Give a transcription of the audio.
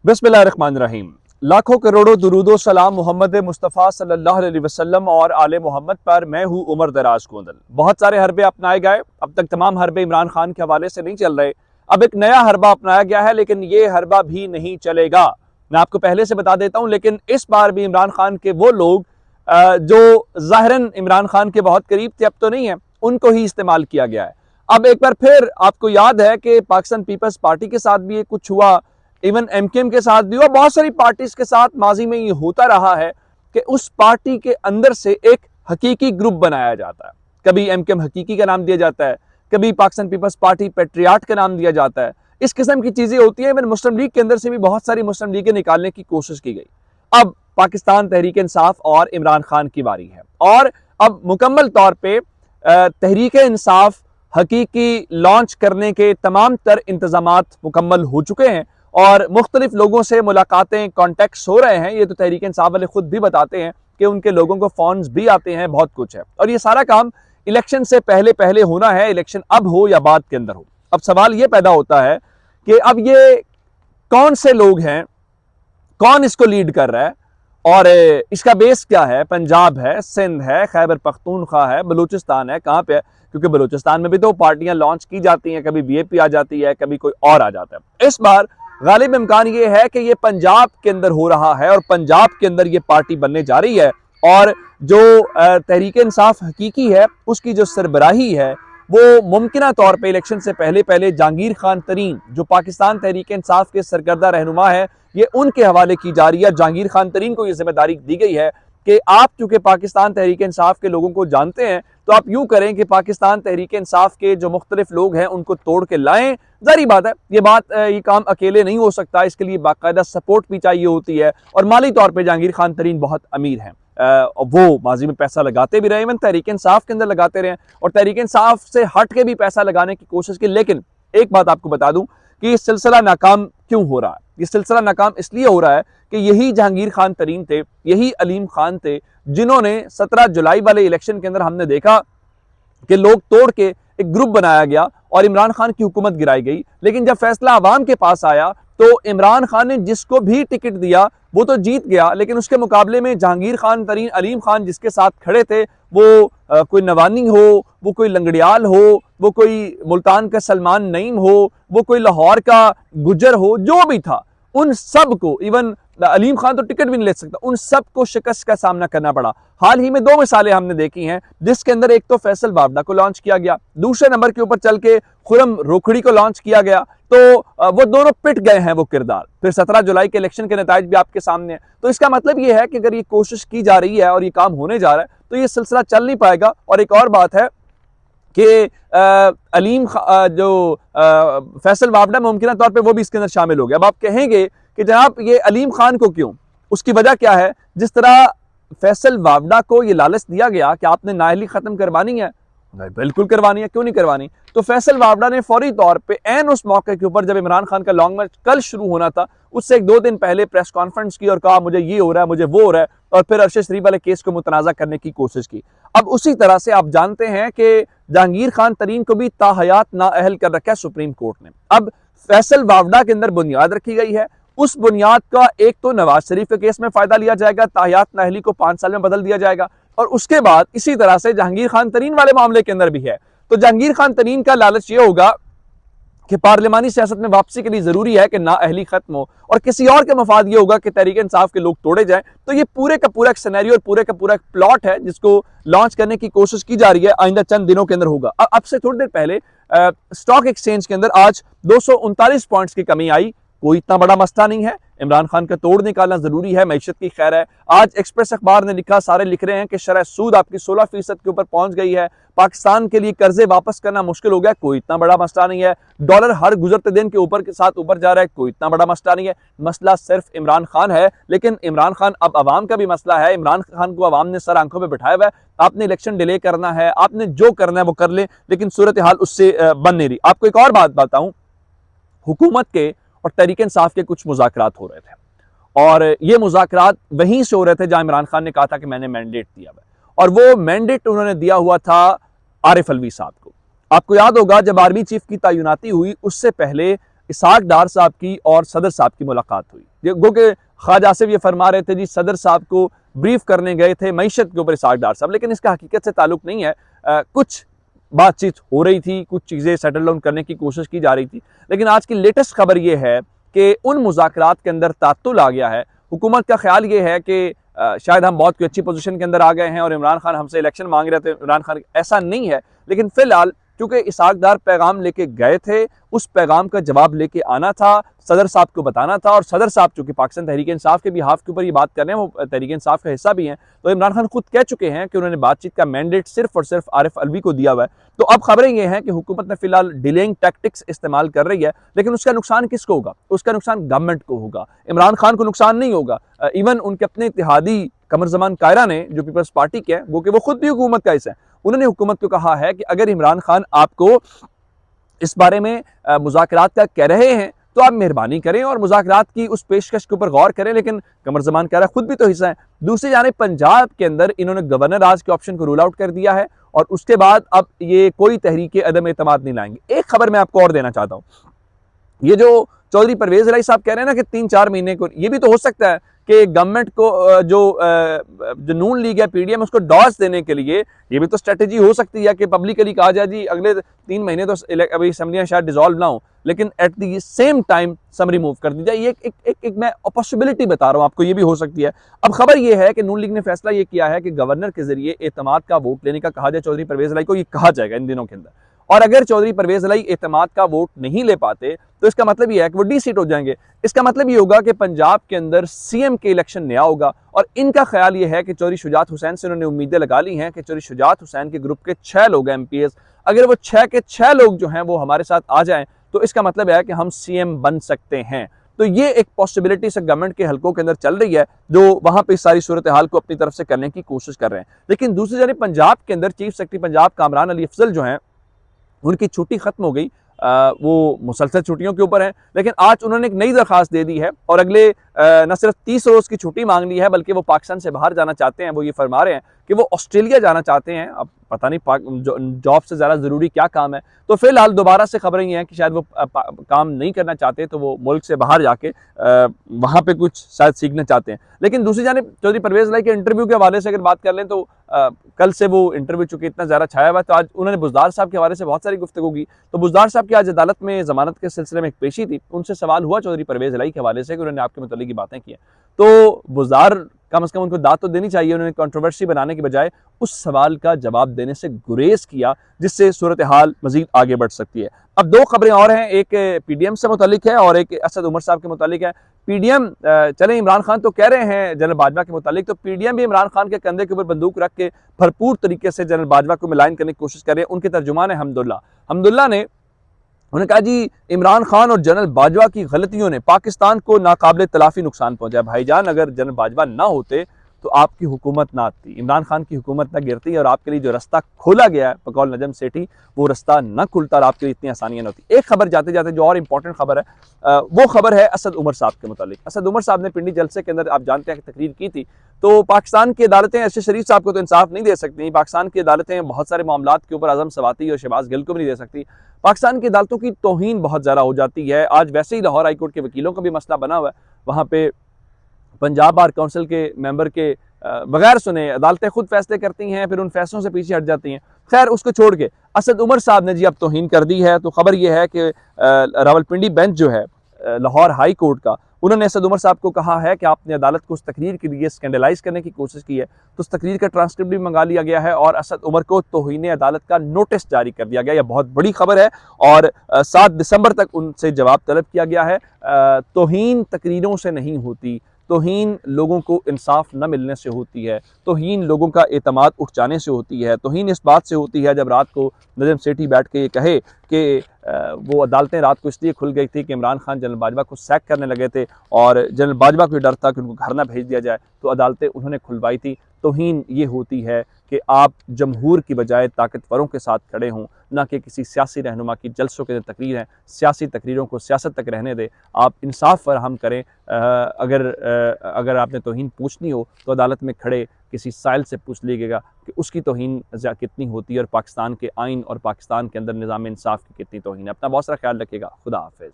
बिस्मिल्लाहिर्रहमानिर्रहीम। लाखों करोड़ों दुरूदो सलाम मोहम्मद मुस्तफ़ा सल्लल्लाहु अलैहि वसल्लम और आले मोहम्मद पर। मैं हूँ उमर दराज गोंदल। बहुत सारे हरबे अपनाए गए, अब तक तमाम हरबे इमरान खान के हवाले से नहीं चल रहे। अब एक नया हरबा अपनाया गया है, लेकिन ये हरबा भी नहीं चलेगा। मैं आपको पहले से बता देता हूँ, लेकिन इस बार भी इमरान खान के वो लोग जो ज़ाहिरन इमरान खान के बहुत करीब थे, अब तो नहीं है, उनको ही इस्तेमाल किया गया है। अब एक बार फिर आपको याद है कि पाकिस्तान पीपल्स पार्टी के साथ भी ये कुछ हुआ, इवन एमकेएम के साथ भी हुआ, बहुत सारी पार्टीज के साथ माजी में ये होता रहा है कि उस पार्टी के अंदर से एक हकीकी ग्रुप बनाया जाता है। कभी एमकेएम हकीकी का नाम दिया जाता है, कभी पाकिस्तान पीपल्स पार्टी पेट्रियाट का नाम दिया जाता है। इस किस्म की चीजें होती है। इवन मुस्लिम लीग के अंदर से भी बहुत सारी मुस्लिम लीगें निकालने की कोशिश की गई। अब पाकिस्तान तहरीक इंसाफ और इमरान खान की बारी है, और अब मुकम्मल तौर पर तहरीक इंसाफ हकीकी लॉन्च करने के तमाम तर इंतजामात मुकम्मल हो चुके हैं और मुख्तलिफ लोगों से मुलाकातें, कॉन्टेक्ट्स हो रहे हैं। ये तो तहरीक इंसाफ वाले खुद भी बताते हैं कि उनके लोगों को फोन्स भी आते हैं, बहुत कुछ है। और ये सारा काम इलेक्शन से पहले पहले होना है, इलेक्शन अब हो या बाद के अंदर हो। अब सवाल ये पैदा होता है कि अब ये कौन से लोग हैं, कौन इसको लीड कर रहा है और इसका बेस क्या है। पंजाब है, सिंध है, खैबर पख्तूनख्वा है, बलूचिस्तान है, कहाँ पे है? क्योंकि बलूचिस्तान में भी तो पार्टियां लॉन्च की जाती हैं, कभी बीएपी आ जाती है, कभी कोई और आ जाता है। इस बार गालिब इम्कान ये है कि ये पंजाब के अंदर हो रहा है और पंजाब के अंदर ये पार्टी बनने जा रही है। और जो तहरीक इंसाफ हकीकी है, उसकी जो सरबराही है वो मुमकिन तौर पर इलेक्शन से पहले पहले जहांगीर खान तरीन, जो पाकिस्तान तहरीक इंसाफ के सरकर्दा रहनुमा है, ये उनके हवाले की जा रही है। जहांगीर खान तरीन को यह जिम्मेदारी दी गई है कि आप चूंकि पाकिस्तान तहरीक इंसाफ के लोगों को जानते हैं, तो आप यूं करें कि पाकिस्तान तहरीक इंसाफ के जो मुख्तलिफ लोग हैं उनको तोड़ के लाएं। जारी बात है, ये काम अकेले नहीं हो सकता, इसके लिए बाकायदा सपोर्ट भी चाहिए होती है। और माली तौर पर जहांगीर खान तरीन बहुत अमीर हैं, वो माजी में पैसा लगाते भी रहे, इवन तहरीक इंसाफ के अंदर लगाते रहे और तहरीक इंसाफ से हट के भी पैसा लगाने की कोशिश की। लेकिन एक बात आपको बता दूं कि ये सिलसिला नाकाम क्यों हो रहा है। ये सिलसिला नाकाम इसलिए हो रहा है कि यही जहांगीर खान तरीन थे, यही अलीम खान थे, जिन्होंने 17 जुलाई वाले इलेक्शन के अंदर हमने देखा कि लोग तोड़ के एक ग्रुप बनाया गया और इमरान खान की हुकूमत गिराई गई। लेकिन जब फैसला अवाम के पास आया तो इमरान खान ने जिसको भी टिकट दिया वो तो जीत गया, लेकिन उसके मुकाबले में जहांगीर खान तरीन, अलीम खान जिसके साथ खड़े थे, वो कोई नवानी हो, वो कोई लंगड़ियाल हो, वो कोई मुल्तान का सलमान नईम हो, वो कोई लाहौर का गुजर हो, जो भी था, उन सब को, इवन अलीम खान तो टिकट भी नहीं ले सकता, उन सब को शिकस्त का सामना करना पड़ा। हाल ही में 2 मिसालें हमने देखी हैं, जिसके अंदर एक तो फैसल वावड़ा को लॉन्च किया गया, दूसरे नंबर के ऊपर चल के खुरम रोखड़ी को लॉन्च किया गया, तो वो दोनों पिट गए हैं वो किरदार। फिर 17 जुलाई के इलेक्शन के नतीजे भी आपके सामने हैं। तो इसका मतलब ये है कि अगर ये कोशिश की जा रही है और ये काम होने जा रहा है तो ये सिलसिला चल नहीं पाएगा। और एक और बात है कि अलीम जो फैसल वावड़ा मुमकिन तौर पे वो भी इसके अंदर शामिल हो गया। अब आप कहेंगे कि जनाब ये अलीम खान को क्यों, उसकी वजह क्या है? जिस तरह फैसल वावड़ा को ये लालच दिया गया कि आपने नाअहली खत्म करवानी है, बिल्कुल करवानी है, क्यों नहीं करवानी, तो फैसल वावड़ा ने फौरी तौर पे एन उस मौके के ऊपर जब इमरान खान का लॉन्ग मार्च कल शुरू होना था, उससे 1-2 दिन पहले प्रेस कॉन्फ्रेंस की और कहा मुझे ये हो रहा है, मुझे वो हो रहा है, और फिर अरशद शरीफ वाले केस को मुतनाज़ा करने की कोशिश की। अब उसी तरह से आप जानते हैं कि जहांगीर खान तरीन को भी ताहयात नाअहल कर रखा है सुप्रीम कोर्ट ने। अब फैसल वावड़ा के अंदर बुनियाद रखी गई है, उस बुनियाद का एक तो नवाज शरीफ के केस में फायदा लिया जाएगा, ताहयात नाअहली को 5 साल में बदल दिया जाएगा, और उसके बाद इसी तरह से जहांगीर खान तरीन वाले मामले के अंदर भी है। तो जहांगीर खान तरीन का लालच ये होगा कि पार्लिमानी सियासत में वापसी के लिए जरूरी है कि नाअहली खत्म हो, और किसी और के मफाद ये होगा कि तहरीक इंसाफ के लोग तोड़े जाएं। तो ये पूरे का पूरा एक सिनेरियो और पूरे का पूरा एक प्लॉट है जिसको लॉन्च करने की कोशिश की जा रही है, आइंदा चंद दिनों के अंदर होगा। अब से थोड़ी देर पहले स्टॉक एक्सचेंज के अंदर आज 239 पॉइंट्स की कमी आई, कोई इतना बड़ा मसला नहीं है। इमरान खान का तोड़ निकालना जरूरी है, मैशत की खैर है। आज एक्सप्रेस अखबार ने लिखा, सारे लिख रहे हैं कि शरह सूद आपकी 16% के ऊपर पहुंच गई है, पाकिस्तान के लिए कर्जे वापस करना मुश्किल हो गया, कोई इतना बड़ा मसला नहीं है। डॉलर हर गुजरते दिन के ऊपर के साथ ऊपर जा रहा है, कोई इतना बड़ा मसला नहीं है। मसला सिर्फ इमरान खान है, लेकिन इमरान खान अब अवाम का भी मसला है। इमरान खान को अवाम ने सर आंखों पर बिठाया हुआ है, आपने इलेक्शन डिले करना है, आपने जो करना है वो कर ले, लेकिन सूरत हाल उससे बन नहीं रही। आपको एक और बात बताऊं, हुकूमत के और तहरीक इंसाफ के कुछ मुज़ाकरात हो रहे थे, और ये मुज़ाकरात वहीं से हो रहे थे जहां इमरान खान ने कहा था कि मैंने मैंडेट दिया हुआ है, और वो मैंडेट उन्होंने दिया हुआ था आरिफ अलवी साहब को। आपको याद होगा जब आर्मी चीफ की तैनाती हुई, उससे पहले इसहाक डार साहब की और सदर साहब की मुलाकात हुई। गो के ख्वाजा आसिफ ये फरमा रहे थे जी सदर साहब को ब्रीफ करने गए थे मईशत के ऊपर इसहाक डार साहब, लेकिन इसका हकीकत से ताल्लुक नहीं है। कुछ बातचीत हो रही थी, कुछ चीज़ें सेटल डाउन करने की कोशिश की जा रही थी, लेकिन आज की लेटेस्ट खबर ये है कि उन मुज़ाकरात के अंदर तातुल आ गया है। हुकूमत का ख्याल ये है कि शायद हम बहुत कोई अच्छी पोजीशन के अंदर आ गए हैं और इमरान खान हमसे इलेक्शन मांग रहे थे। इमरान खान ऐसा नहीं है, लेकिन फिलहाल क्योंकि इसहाक डार पैगाम लेके गए थे, उस पैगाम का जवाब लेके आना था, सदर साहब को बताना था, और सदर साहब चूंकि पाकिस्तान तहरीक इंसाफ के भी हाफ के ऊपर ये बात कर रहे हैं, वो तहरीक इंसाफ का हिस्सा भी हैं, तो इमरान खान खुद कह चुके हैं कि उन्होंने बातचीत का मैंडेट सिर्फ और सिर्फ आरिफ अलवी को दिया हुआ है। तो अब खबरें ये हैं कि हुकूमत ने फिलहाल डिलेइंग टैक्टिक्स इस्तेमाल कर रही है, लेकिन उसका नुकसान किसको होगा? उसका नुकसान गवर्नमेंट को होगा, इमरान खान को नुकसान नहीं होगा। इवन उनके अपने इत्तेहादी कमर जमान कायरा ने, जो पीपल्स पार्टी के हैं, वो खुद भी हुकूमत का हिस्सा है, उन्होंने हुकूमत को कहा है कि अगर इमरान खान आपको इस बारे में मुज़ाकरात का कह रहे हैं तो आप मेहरबानी करें और मुज़ाकरात की उस पेशकश के ऊपर गौर करें, लेकिन कमर जमान कायरा खुद भी तो हिस्सा है। दूसरी जानिब पंजाब के अंदर इन्होंने गवर्नर राज के ऑप्शन को रूल आउट कर दिया है और उसके बाद अब ये कोई तहरीक अदम एतमाद नहीं लाएंगे। एक खबर मैं आपको और देना चाहता हूँ, ये जो चौधरी परवेज इलाही साहब कह रहे हैं ना कि 3-4 महीने को, ये भी तो हो सकता है कि गवर्नमेंट को जो नून लीग है, पीडीएम, उसको डॉस देने के लिए ये भी तो स्ट्रेटेजी हो सकती है कि पब्लिकली कहा जाए जी अगले 3 महीने तो अभी असम्बलियां शायद डिसॉल्व ना हो, लेकिन at the same time summary move कर दी जाए। ये एक मैं पॉसिबिलिटी बता रहा हूँ आपको, ये भी हो सकती है। अब खबर ये है कि नून लीग ने फैसला ये किया है कि गवर्नर के जरिए एतमाद का वोट लेने का कहा जाए चौधरी परवेज इलाही को, ये कहा जाएगा इन दिनों के अंदर। और अगर चौधरी परवेज इलाही एतमाद का वोट नहीं ले पाते तो इसका मतलब ये है कि वो डी सीट हो जाएंगे। इसका मतलब ये होगा कि पंजाब के अंदर सीएम के इलेक्शन नया होगा, और इनका ख्याल ये है कि चौधरी शुजात हुसैन से उन्होंने उम्मीदें लगा ली हैं कि चौधरी शुजात हुसैन के ग्रुप के 6 लोग हैं एमपीएस, अगर वो 6 के 6 लोग जो हैं वो हमारे साथ आ जाएं तो इसका मतलब है कि हम सीएम बन सकते हैं। तो ये एक पॉसिबिलिटी से गवर्नमेंट के हलकों के अंदर चल रही है, जो वहां पे सारी सूरत हाल को अपनी तरफ से करने की कोशिश कर रहे हैं। लेकिन दूसरी जानिब पंजाब के अंदर चीफ सेक्रेटरी पंजाब कामरान अली अफजल जो हैं, उनकी छुट्टी खत्म हो गई, वो मुसलसल छुट्टियों के ऊपर हैं, लेकिन आज उन्होंने एक नई दरखास्त दे दी है और अगले न सिर्फ 30 रोज की छुट्टी मांग ली है, बल्कि वो पाकिस्तान से बाहर जाना चाहते हैं। वो ये फरमा रहे हैं कि वो ऑस्ट्रेलिया जाना चाहते हैं। अब पता नहीं जॉब से ज़्यादा ज़रूरी क्या काम है, तो फिलहाल दोबारा से खबरें ये हैं कि शायद वो काम नहीं करना चाहते, तो वो मुल्क से बाहर जाके वहाँ पे कुछ शायद सीखना चाहते हैं। लेकिन दूसरी जानिब चौधरी परवेज इलाही के इंटरव्यू के हवाले से अगर बात कर लें तो कल से वो इंटरव्यू चूंकि इतना ज़्यादा छाया हुआ है, तो आज उन्होंने बुज़दार साहब के हवाले से बहुत सारी गुफ्तगू की। तो बुज़दार साहब की आज अदालत में ज़मानत के सिलसिले में एक पेशी थी, उनसे सवाल हुआ चौधरी परवेज इलाही के हवाले से कि उन्होंने आपके मुतालिक की बातें की हैं, तो बुज़दार कम से कम उनको दाद तो देनी चाहिए। उन्होंने कंट्रोवर्सी बनाने के बजाय उस सवाल का जवाब देने से गुरेज किया, जिससे सूरत हाल मजीद आगे बढ़ सकती है। अब 2 खबरें और हैं, एक पीडीएम से मुतालिक है और एक असद उमर साहब के मुतालिक है। पीडीएम, चले इमरान खान तो कह रहे हैं जनरल बाजवा के मुतालिक, तो पीडीएम भी इमरान खान के कंधे के ऊपर बंदूक रख के भरपूर तरीके से जनरल बाजवा को मिलाइन करने की कोशिश कर रहे हैं। उनके तर्जुमान है हमदुल्ला ने उन्होंने कहा जी इमरान खान और जनरल बाजवा की गलतियों ने पाकिस्तान को नाकाबिले तलाफी नुकसान पहुंचाया। भाईजान, अगर जनरल बाजवा ना होते तो आपकी हुकूमत ना आती, इमरान खान की हुकूमत ना गिरती और आपके लिए जो रास्ता खोला गया है बकौल नजम सेठी, वो रास्ता न खुलता और आपके लिए इतनी आसानियां न होती। एक खबर जाते जाते जो और इंपॉर्टेंट खबर है, वो खबर है असद उमर साहब के मुतालिक। असद उमर साहब ने पिंडी जलसे के अंदर, आप जानते हैं, तकरीर की थी। तो पाकिस्तान की अदालतें अरशद शरीफ साहब को तो इंसाफ नहीं दे सकती, पाकिस्तान की अदालतें बहुत सारे मामलात के ऊपर आजम सवाती और शहबाज गिल को भी नहीं दे सकती। पाकिस्तान की अदालतों की तौहीन बहुत ज़्यादा हो जाती है। आज वैसे ही लाहौर हाईकोर्ट के वकीलों का भी मसला बना हुआ है, वहाँ पे पंजाब बार काउंसिल के मेंबर के बगैर सुने अदालतें खुद फैसले करती हैं, फिर उन फैसलों से पीछे हट जाती हैं। खैर, उसको छोड़ के असद उमर साहब ने जी अब तौहीन कर दी है। तो खबर यह है कि रावलपिंडी बेंच जो है लाहौर हाई कोर्ट का, उन्होंने असद उमर साहब को कहा है कि आपने अदालत को उस तकरीर के लिए स्कैंडलाइज करने की कोशिश की है, तो उस तकरीर का ट्रांसक्रिप्ट भी मंगा लिया गया है और असद उमर को तौहीन अदालत का नोटिस जारी कर दिया गया। यह बहुत बड़ी खबर है और 7 दिसंबर तक उनसे जवाब तलब किया गया है। तौहीन तकरीरों से नहीं होती, तौहीन लोगों को इंसाफ न मिलने से होती है, तौहीन लोगों का एतमाद उठ जाने से होती है, तौहीन इस बात से होती है जब रात को नजम सेठी बैठ के ये कहे कि वो अदालतें रात को इसलिए खुल गई थी कि इमरान खान जनरल बाजवा को सैक करने लगे थे और जनरल बाजवा को डर था कि उनको घर ना भेज दिया जाए, तो अदालतें उन्होंने खुलवाई थी। तौहीन ये होती है कि आप जमहूर की बजाय ताकतवरों के साथ खड़े हों, ना कि किसी सियासी रहनुमा की जलसों के तकरीर हैं। सियासी तकरीरों को सियासत तक रहने दें, आप इंसाफ फराहम करें। अगर आपने तौहीन पूछनी हो तो अदालत में खड़े किसी साइल से पूछ लीजिएगा कि उसकी तौहीन कितनी होती है और पाकिस्तान के आइन और पाकिस्तान के अंदर निज़ाम इंसाफ की कितनी तौहीन है। अपना बहुत सारा ख्याल रखिएगा। खुदा हाफिज़।